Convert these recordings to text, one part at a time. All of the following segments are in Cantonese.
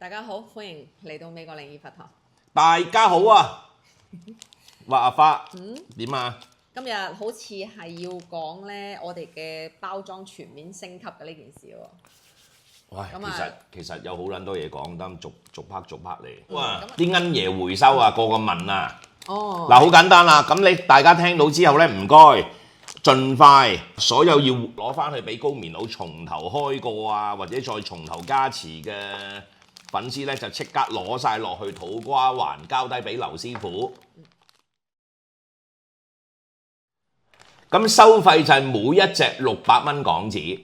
大家好，歡迎嚟到美國靈異佛堂。大家好啊！哇，阿花，點啊？今日好似係要講咧，我哋嘅包裝全面升級嘅呢件事喎。喂，其實有好撚多嘢講，得逐 part 嚟。哇！咁啲銀爺回收啊，個個問啊。哦。嗱，好簡單啦。咁你大家聽到之後咧，唔該，盡快所有要攞翻去俾高棉佬從頭開過啊，或者再從頭加持嘅粉絲咧，就即刻攞晒落去土瓜灣交低俾劉師傅。咁收費就係每一隻600蚊港紙。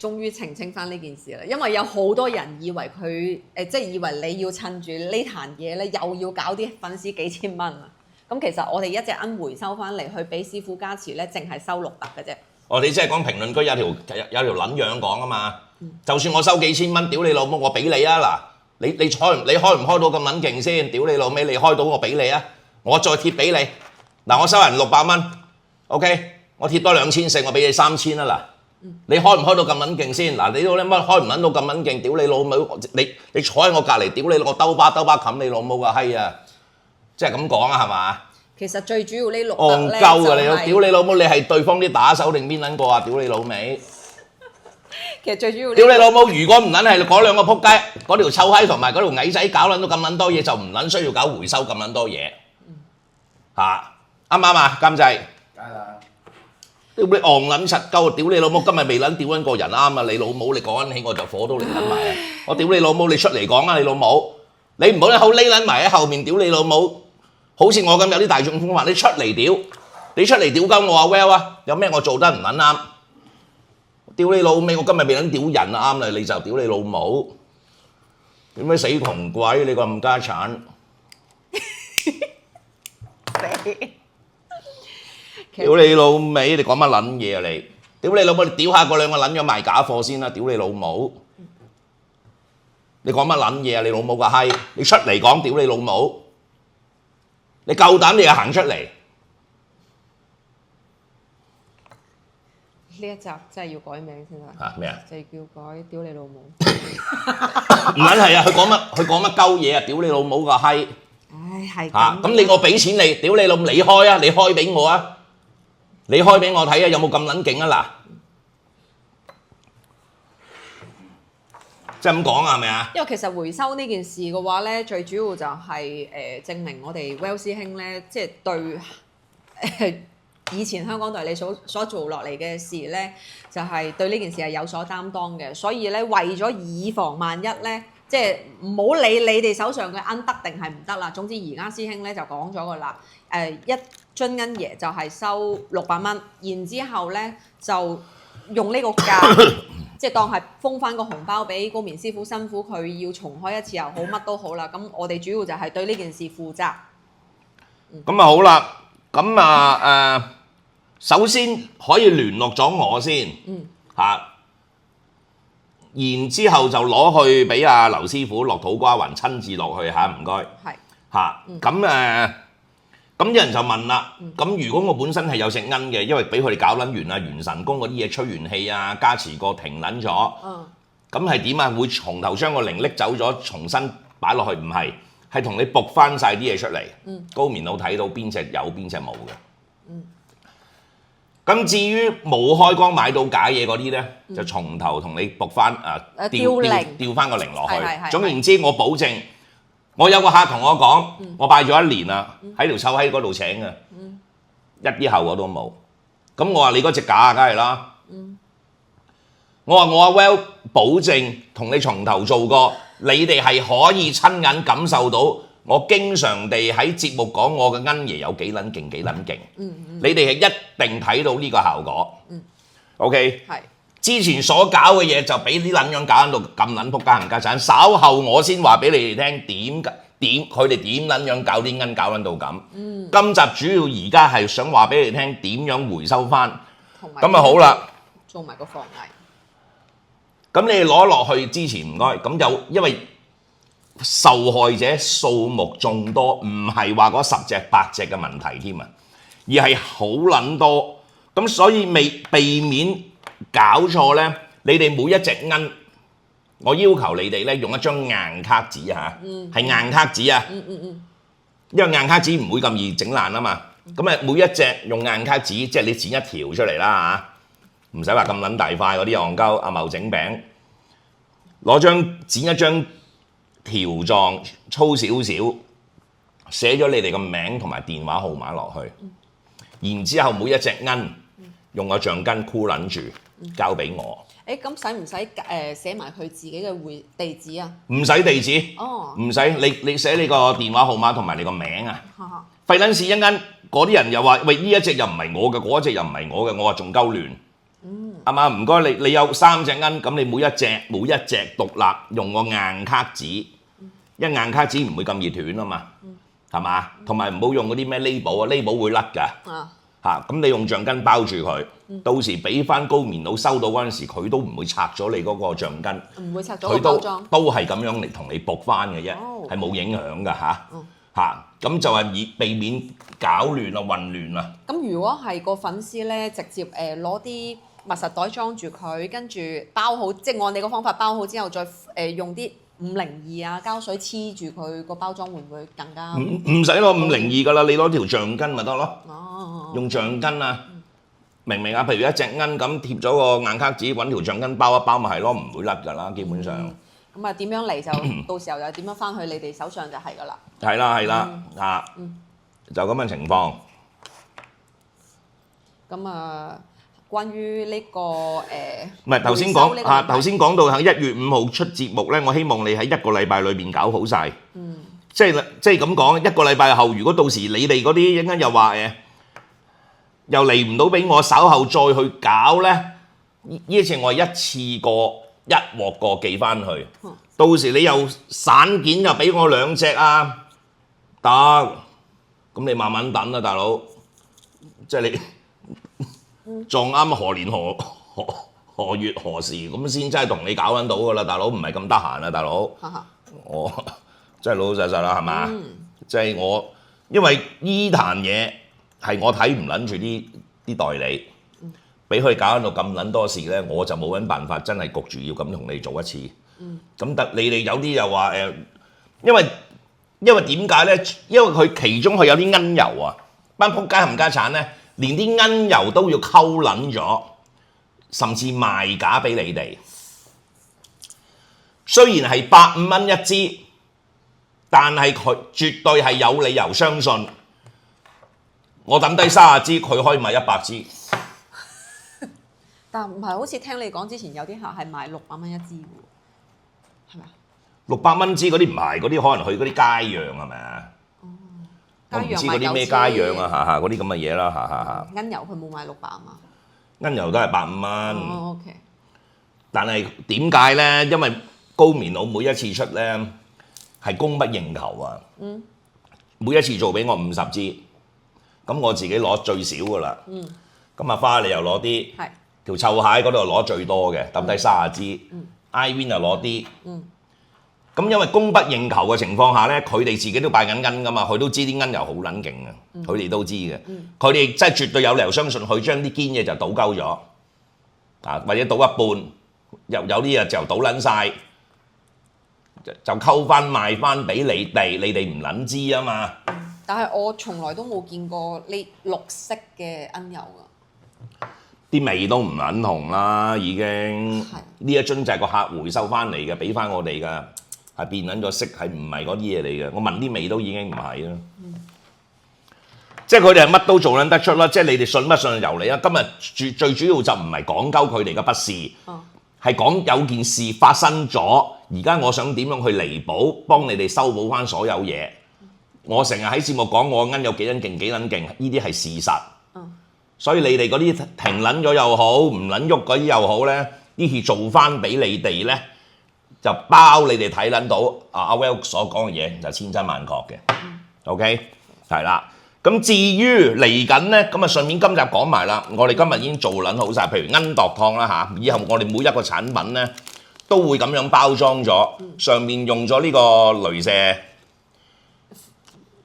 終於澄清翻呢件事啦，因為有好多人以為佢即係以為你要趁住呢壇嘢咧，又要搞啲粉絲幾千蚊啊！咁其實我哋一隻銀回收翻嚟，去俾師傅加持咧，淨係收600嘅啫。你即係講評論區有條撚樣講啊嘛！就算我收幾千蚊，屌你老母，我俾你啊！嗱，你開唔開到咁撚勁先？屌你老味，你開到我俾你啊！我再貼俾你。嗱，我收人600蚊 ，OK， 我貼多2400，我俾你3000啊嗱。你開唔開到咁撚勁先？嗱，你都乜開唔撚到咁撚勁？屌你老母！你坐喺我隔離，屌你我兜巴冚你老母個閪啊！即係咁講啊，係嘛？其實最主要呢戇600鳩啊！咧，屌你老母！你係對方啲打手定邊撚個啊？屌你老味！其實最主要屌你老母！如果唔撚係嗰兩個撲街，嗰條臭閪同埋嗰條矮仔搞撚到咁撚多嘢，就唔撚需要搞回收咁撚多嘢嚇，啱唔啱啊？監製。梗係啦。屌你戇撚柒鳩！屌你老母！今日未撚屌撚個人啱啊！你老母！你講緊起我就火都嚟撚埋啊！我屌你老母！你出嚟講啊！你老母！你唔好喺後匿撚埋喺後面屌你老母！好似我咁有啲大眾風範，你出嚟屌！你出嚟屌鳩我啊 Well 啊！有咩我做得唔撚啱？屌你老味！我今日未撚屌人啊啱啦！你就屌你老母！點解死窮鬼？你個冚家產！屌你老味！你講乜撚嘢啊你？屌你老母！你屌下嗰兩個撚樣賣假貨先啦！屌你老母！你講乜撚嘢啊？你老母個閪！你出嚟講屌你老母！你夠膽你就行出嚟！呢一集真係要改名先得。嚇咩啊？就係叫改屌你老母。唔撚係啊！佢講乜鳩嘢啊？屌你老母個閪！唉，係嚇咁我俾錢你，屌你老母你開啊！你開俾我啊！你開俾我睇啊！有冇咁撚勁啊嗱？即係咁講啊，係咪啊？因為其實回收呢件事嘅話咧，最主要就係證明我哋 Well 師兄咧，即係對以前香港代理所做落嚟嘅事咧，就係對呢件事係有所擔當嘅。所以咧，為咗以防萬一咧，即係唔好理你哋手上嘅銀得定係唔得啦。總之而家師兄咧就講咗個啦，一樽銀爺就係收600蚊，然之後咧就用呢個價。即係當係封翻個紅包俾高棉師傅，辛苦佢要重開一次又好，乜都好啦。咁我哋主要就係對呢件事負責。咁啊好啦，咁啊首先可以聯絡咗我先，嚇，然之後就攞去俾阿劉師傅落土瓜灣親自落去嚇，唔該。係嚇，咁有人就問啦，咁如果我本身係有隻銀嘅，因為俾佢哋搞撚完啊，元神宮嗰啲嘢吹完氣啊，加持過停撚咗，咁係點啊？會從頭將個靈拎走咗，重新擺落去？唔係，係同你駁翻晒啲嘢出嚟。高棉佬睇到邊隻有邊隻冇嘅。咁至於冇開光買到假嘢嗰啲咧，就從頭同你駁翻調翻個靈落去。總言之，我保證。我有個客同我講，我拜咗1年啦，喺條臭閪嗰度請嘅，一啲後果都冇。咁我話你嗰隻假啊，梗係啦。我話我阿 Well 保證同你從頭做過，你哋係可以親眼感受到我經常地喺節目講我嘅恩爺有幾撚勁幾撚勁。你哋係一定睇到呢個效果。OK。係。之前所搞嘅嘢就俾啲撚樣搞到咁撚仆街冚家產，稍後我先話俾你哋聽佢哋點撚樣搞啲銀搞撚到咁。今集主要而家係想話俾你聽點樣回收翻，咁啊好啦，做埋個防偽。咁你攞落去之前唔該，咁就因為受害者數目眾多，唔係話嗰10隻8隻嘅問題添啊，而係好撚多。咁所以避免搞錯咧，你哋每一隻鵪，我要求你哋咧用一張硬卡紙嚇，係硬卡紙啊，因為硬卡紙唔會咁易整爛啊嘛。咁啊，每一隻用硬卡紙，即係你剪一條出嚟啦嚇，唔使話咁撚大塊嗰啲戇鳩阿茂整餅，剪一張條狀粗少少，寫咗你哋個名同埋電話號碼落去，然之後每一隻鵪用個橡筋箍撚住，交俾我。咁使唔使寫埋佢自己嘅地址啊？唔使地址，唔使你寫你個電話號碼同埋你個名啊。費撚事一間嗰啲人又話喂呢一隻又唔係我嘅，嗰一隻又唔係我嘅，我話仲鳩亂。係嘛？唔該你有3隻鵪，咁你每一隻獨立用個硬卡紙，因為硬卡紙唔會咁易斷啊嘛，係嘛？同埋唔好用嗰啲咩 label 啊，label 會甩㗎。咁你用橡筋包住佢，到時俾翻高棉佬收到嗰陣時，佢都唔會拆咗你嗰個橡筋，唔會拆咗個包裝，都係咁樣嚟同你駁翻嘅啫，係冇影響㗎咁就係以避免搞亂啊、混亂啊。咁如果係個粉絲咧，直接攞啲密實袋裝住佢，跟住包好，即係按你個方法包好之後，再用啲502啊膠水黐住佢個包裝，會唔會更加？唔使攞502㗎啦，你攞條橡筋咪得咯。用橡筋啊，明唔明啊？譬如一隻鵪咁貼咗個硬卡紙，揾條橡筋包一包咪係咯，唔會甩㗎啦，基本上。咁啊，點樣嚟就到時候又點樣翻去你哋手上就係㗎啦。係啦，就咁嘅情況。咁啊，關於呢個唔係頭先講到喺1月5號出節目咧，我希望你喺1個禮拜裏邊搞好晒。即係咁講，1個禮拜後，如果到時你哋嗰啲一陣又話又嚟唔到俾我稍後再去搞咧，呢一次我係一次過一鑊過寄翻去，到時你又散件又俾我2隻啊，得，咁你慢慢等啦，大佬，即係你撞啱何年何月何時咁先真係同你搞緊到噶啦，大佬唔係咁得閒啊，大佬，我真係老老實實啦，係嘛？即係我因為呢壇嘢。係我睇唔撚住啲代理，俾佢搞到咁撚多事咧，我就冇撚辦法，真係焗住要咁同你做一次。咁但你哋有啲又話因為點解咧？因為佢其中佢有啲鵪油啊，班仆街冚家產咧，連啲鵪油都要溝撚咗，甚至賣假俾你哋。雖然係150蚊一支，但係佢絕對係有理由相信。我抌低30支，佢可以賣100支。但唔係好似聽你講之前有啲客係賣600蚊一支喎，係咪啊？600蚊支嗰啲唔係，嗰啲可能去嗰啲街釀係咪啊？我唔知嗰啲咩街釀啊，嗰啲咁嘅嘢啦，鵪油佢冇賣600啊嘛。鵪油都係150蚊。OK。但係點解咧？因為高棉佬每一次出咧係供不應求啊。每一次做俾我50支。咁我自己攞最少噶啦，咁阿花你又攞啲，條臭蟹嗰度攞最多嘅，抌低30支，Iwin 又攞啲，咁因為供不應求嘅情況下咧，佢哋自己都拜緊鵪噶嘛，佢都知啲鵪油好撚勁嘅，佢哋都知嘅，佢哋真係絕對有理由相信佢將啲堅嘢就倒鳩咗，或者倒一半，有啲嘢就倒撚晒，就溝翻賣翻俾你哋唔撚知啊嘛。但係我從來都冇見過呢綠色嘅鵪油㗎，啲味都唔撚同啦，已經呢一樽就係個客回收翻嚟嘅，俾翻我哋㗎，係變撚咗色，係唔係嗰啲嘢嚟嘅？我聞啲味都已經唔係啦，即係佢哋係乜都做撚得出啦，即係你哋信不信由你啦。今日最主要就唔係講鳩佢哋嘅不是，係講有件事發生咗，而家我想點樣去彌補，幫你哋修補翻所有嘢。我成日喺節目講我鵪有幾撚勁，呢啲係事實。所以你哋嗰啲停撚咗又好，唔撚喐嗰啲又好咧，呢次做翻俾你哋咧，就包你哋睇撚到阿 Well 所講嘅嘢就千真萬確嘅。OK， 係啦。咁至於嚟緊咧，咁啊順便今集講埋啦。我哋今日已經做撚好晒，譬如鵪度湯啦嚇，以後我哋每一個產品咧都會咁樣包裝咗，上面用咗呢個鐳射。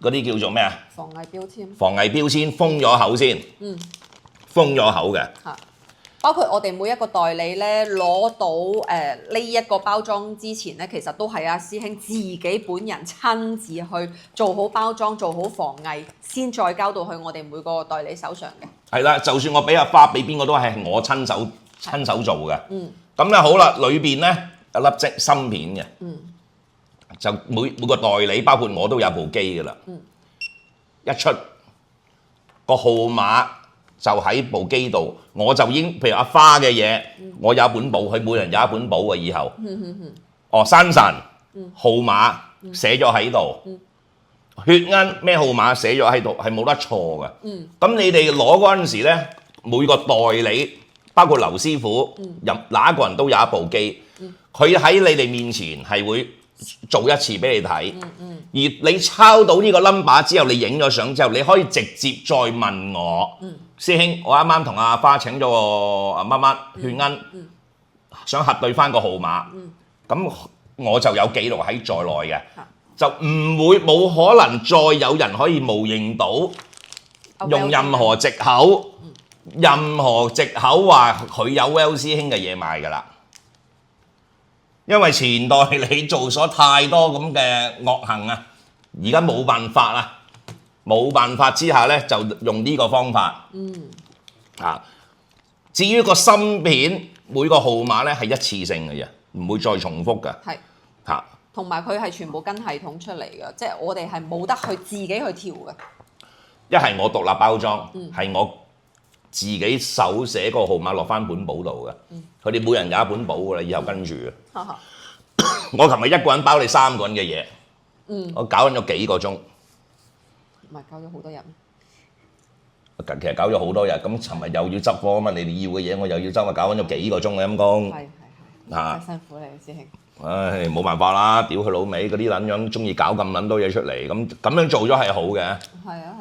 嗰啲叫做咩啊？防偽標籤。防偽標籤封咗口先。封咗口嘅。包括我哋每一個代理咧攞到呢一個包裝之前咧，其實都係阿師兄自己本人親自去做好包裝、做好防偽，先再交到去我哋每個代理手上嘅。係啦，就算我俾阿花俾邊個都係我親手做嘅。咁咧好啦，裏邊咧有粒即芯片嘅。就每個代理，包括我都有部機㗎啦。一出個號碼就喺部機度，我就已經譬如阿花嘅嘢，我有一本簿，佢每人有一本簿嘅以後。山神號碼寫咗喺度，血恩咩號碼寫咗喺度，係冇得錯嘅。咁你哋攞嗰陣時咧，每個代理包括劉師傅，哪一個人都有一部機，佢喺你哋面前係會做一次俾你睇，而你抄到呢個 number 之後，你影咗相之後，你可以直接再問我，師兄，我啱啱同阿花請咗個乜乜血恩，想核對翻個號碼，咁我就有記錄喺在內嘅，就冇可能再有人可以冒認到，用任何藉口話佢有 Well 師兄嘅嘢賣㗎啦。因為前代理做咗太多咁嘅惡行啊，而家冇辦法啦，冇辦法之下咧就用呢個方法。至於個芯片每個號碼咧係一次性嘅啫，唔會再重複嘅。係。同埋佢係全部跟系統出嚟嘅，即係我哋係冇得去自己去調嘅。一係我獨立包裝，係我自己手寫個號碼落翻本簿度嘅。佢哋每人有一本簿㗎啦，以後跟住嘅。我琴日一個人包你3個人嘅嘢，我搞緊咗幾個鐘。唔係搞咗好多日。其實搞咗好多日，咁尋日又要執貨啊嘛，你哋要嘅嘢我又要執啊，搞緊咗幾個鐘嘅陰公。係。太辛苦你師兄。唉，冇辦法啦，屌佢老味嗰啲撚樣中意搞咁撚多嘢出嚟，咁樣做咗係好嘅。係啊。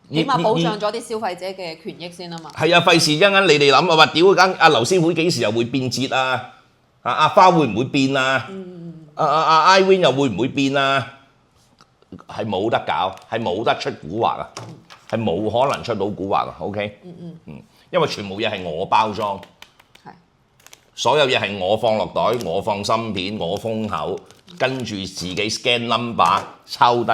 起碼保障咗啲消費者嘅權益先啊嘛。係啊，費事一陣你哋諗啊，話屌間阿劉師傅幾時又會變節啊？阿花會唔會變啊？阿 Iwin 又會唔會變啊？係冇得搞，係冇得出蠱惑啊，係冇可能出到蠱惑啊。OK，因為全部嘢係我包裝，所有嘢係我放落袋，我放芯片，我封口，跟住自己 scan number 抄低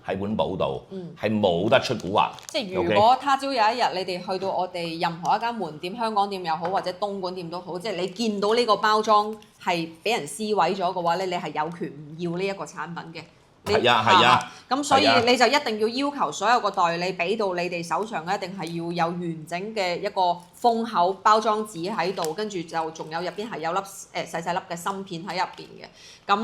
喺本簿度，係冇得出蠱惑。即係如果他朝有一日你哋去到我哋任何一間門店，香港店又好或者東莞店都好，即係你見到呢個包裝係俾人撕毀咗嘅話咧，你係有權唔要呢一個產品嘅。係啊。咁所以你就一定要要求所有個代理俾到你哋手上嘅，一定係要有完整嘅一個封口包裝紙喺度，跟住就仲有入邊係有粒細細粒嘅芯片喺入邊嘅。咁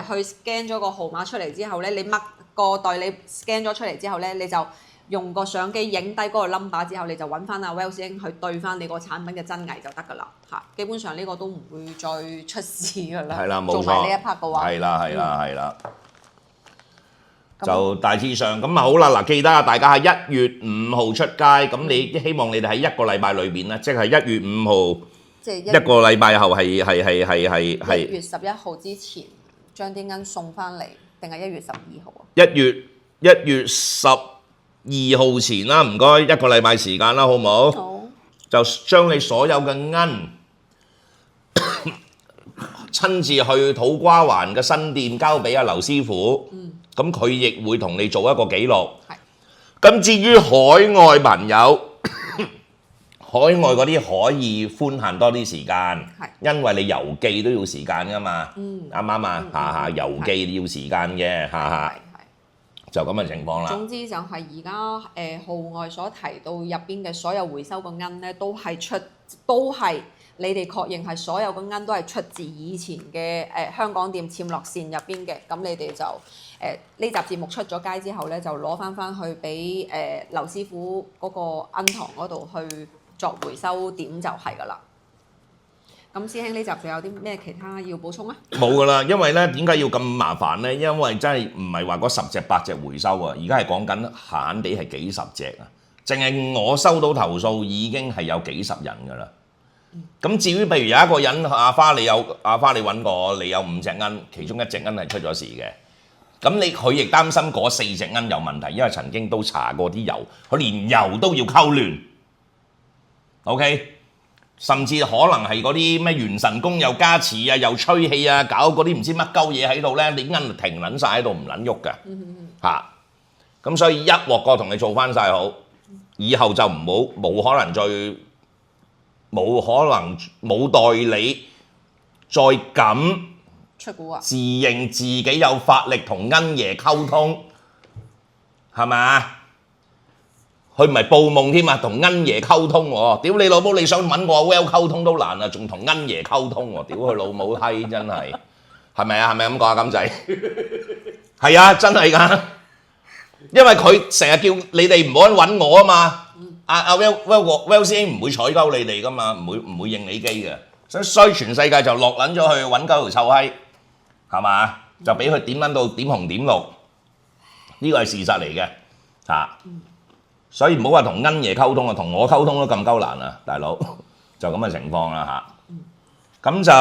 去 scan 咗個號碼出嚟之後咧，你乜個代理 scan 咗出嚟之後咧，你就用個相機影低嗰個 number 之後，你就揾翻阿 Well 師兄去對翻你個產品嘅真偽就得㗎啦。基本上呢個都唔會再出事㗎啦。係啦，冇錯。做埋呢一 part 嘅話。係啦。就大致上咁啊好啦，嗱記得啊，大家係1月5號出街，咁你希望你哋喺一個禮拜裏邊咧，即係1月5號，即係一個禮拜後係1月11號之前將啲銀送翻嚟，定係1月12號啊？1月12號前啦，唔該，一個禮拜時間啦，好唔好？好。就將你所有嘅銀親自去土瓜灣嘅新店交俾阿劉師傅。咁佢亦會同你做一個記錄。咁至於海外朋友，海外嗰啲可以寬限多啲時間，因為你郵寄都要時間㗎嘛。啱唔啱啊？郵寄要時間嘅，就咁嘅情況啦。總之就係而家號外所提到入邊嘅所有回收嘅銀咧，都係你哋確認係所有嘅銀都係出自以前嘅香港店簽落線入邊嘅，咁你哋就呢集節目出咗街之後咧，就攞翻去俾劉師傅嗰個銀堂嗰度去作回收點就係㗎啦。咁師兄呢集仲有啲咩其他要補充啊？冇㗎啦，因為咧點解要咁麻煩咧？因為真係唔係話嗰10隻8隻回收啊，而家係講緊閒閒地係幾十隻啊，淨係我收到投訴已經係有幾十人㗎啦。咁至於譬如有一個人阿花你揾過，你有5隻銀，其中1隻銀係出咗事嘅，咁佢亦擔心嗰4隻銀有問題，因為曾經都查過啲油，佢連油都要溝亂， OK， 甚至可能係嗰啲咩元神宮又加持啊，又吹氣啊，搞嗰啲唔知乜鳩嘢喺度咧，你啱就停撚晒喺度唔撚喐嘅嚇。咁所以一鑊過同你做翻晒好，以後就唔好冇可能再冇代理再咁出股啊！自認自己有法力同恩爺溝通，係咪啊？佢唔係報夢添啊，同恩爺溝通喎！屌你老母，你想揾我 Well 溝通都難啊，仲同恩爺溝通喎！屌佢老母閪真係，係咪啊？係咪咁講啊？金仔係啊，真係㗎，因為佢成日叫你哋唔好揾我啊嘛。阿 Well 師兄唔會睬鳩你哋㗎嘛，唔會應你機嘅，所以全世界就落撚咗去揾鳩條臭閪，係嘛？就俾佢點撚到點紅點綠，呢個係事實嚟嘅嚇。所以唔好話同恩爺溝通啊，同我溝通都咁鳩難啊，大佬就咁嘅情況啦嚇。咁就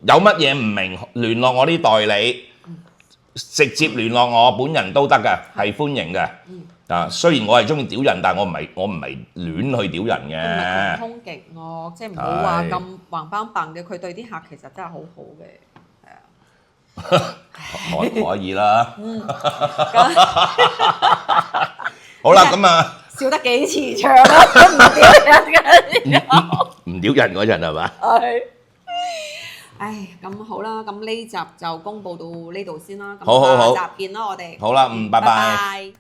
有乜嘢唔明，聯絡我啲代理，直接聯絡我本人都得嘅，係歡迎嘅。啊，雖然我係中意屌人，但係我唔係亂去屌人嘅。唔係同通極惡，即係唔好話咁橫邦棒嘅。佢對啲客其實真係好好嘅，係啊。可以啦。好啦，咁啊，笑得幾慈祥啊！唔屌人嘅，唔屌人嗰陣係嘛？係。唉，咁好啦，咁呢集就公佈到呢度先啦。好，咁下集見啦，我哋。好啦，拜拜。拜拜。